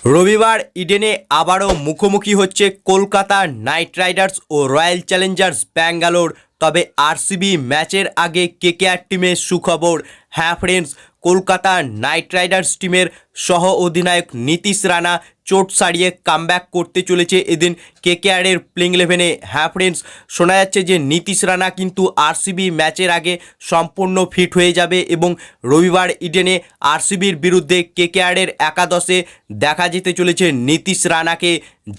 রবিবার ইডেনে আবারও মুখোমুখি হচ্ছে কলকাতা নাইট রাইডার্স ও রয়্যাল চ্যালেঞ্জার্স ব্যাঙ্গালোর। তবে আরসিবি ম্যাচের আগে কেকেআর টিমের সুখবর। হ্যাঁ ফ্রেন্ডস, কলকাতা নাইট রাইডার্স টিমের সহ অধিনায়ক নীতিশ রানা চোট সারিয়ে কামব্যাক করতে চলেছে এদিন কেকেআরের প্লেইং ইলেভেনে। হ্যাঁ ফ্রেন্ডস, শোনা যাচ্ছে যে নীতিশ রানা কিন্তু আরসিবি ম্যাচের আগে সম্পূর্ণ ফিট হয়ে যাবে এবং রবিবার ইডেনে আরসিবির বিরুদ্ধে কেকেআরের একাদশে দেখা যেতে চলেছে নীতিশ রানাকে,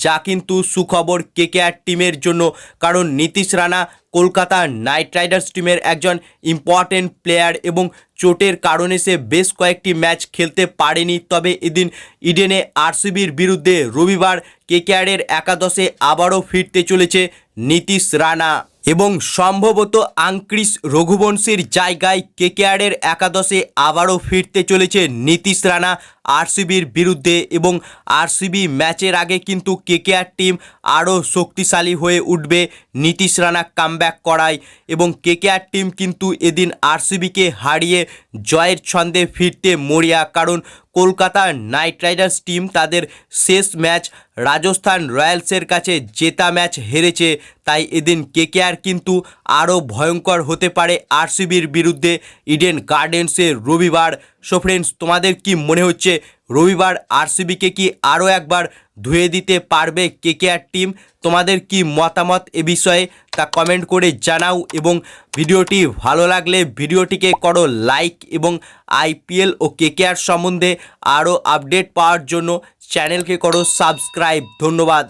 যা কিন্তু সুখবর কেকেআর টিমের জন্য। কারণ নীতিশ রানা কলকাতা নাইট রাইডার্স টিমের একজন ইম্পর্টেন্ট প্লেয়ার এবং চোটের কারণে সে বেশ কয়েকটি ম্যাচ খেলতে পারেনি। তবে এদিন ইডেনে আরসিবির বিরুদ্ধে রবিবার কেকেআরের একাদশে আবারও ফিরতে চলেছে নীতিশ রানা এবং সম্ভবত আঙ্ক্রিস রঘুবংশীর জায়গায় কেকেআরের একাদশে আবারও ফিরতে চলেছে নীতিশ রানা আরসিবির বিরুদ্ধে। এবং আরসিবি ম্যাচের আগে কিন্তু কেকেআর টিম আরও শক্তিশালী হয়ে উঠবে নীতিশ রানা কামব্যাক করায় এবং কেকেআর টিম কিন্তু এদিন আরসিবিকে হারিয়ে জয়ের ছন্দে ফিরতে মরিয়া। কারণ কলকাতা নাইট রাইডার্স টিম তাদের শেষ ম্যাচ রাজস্থান রয়্যালসের কাছে জেতা ম্যাচ হেরেছে। তাই এদিন কেকেআর কিন্তু আরও ভয়ঙ্কর হতে পারে আরসিবির বিরুদ্ধে ইডেন গার্ডেন্সে রবিবার। সো ফ্রেন্ডস, তোমাদের কি মনে হচ্ছে রবিবার আরসিবিকে কি আরও একবার ধুয়ে দিতে পারবে কেকেআর টিম? তোমাদের কি মতামত এ বিষয়ে তা কমেন্ট করে জানাও এবং ভিডিওটি ভালো লাগলে ভিডিওটিকে করো লাইক এবং আইপিএল ও কেকেআর সম্বন্ধে আরও আপডেট পাওয়ার জন্য চ্যানেলকে করো সাবস্ক্রাইব। ধন্যবাদ।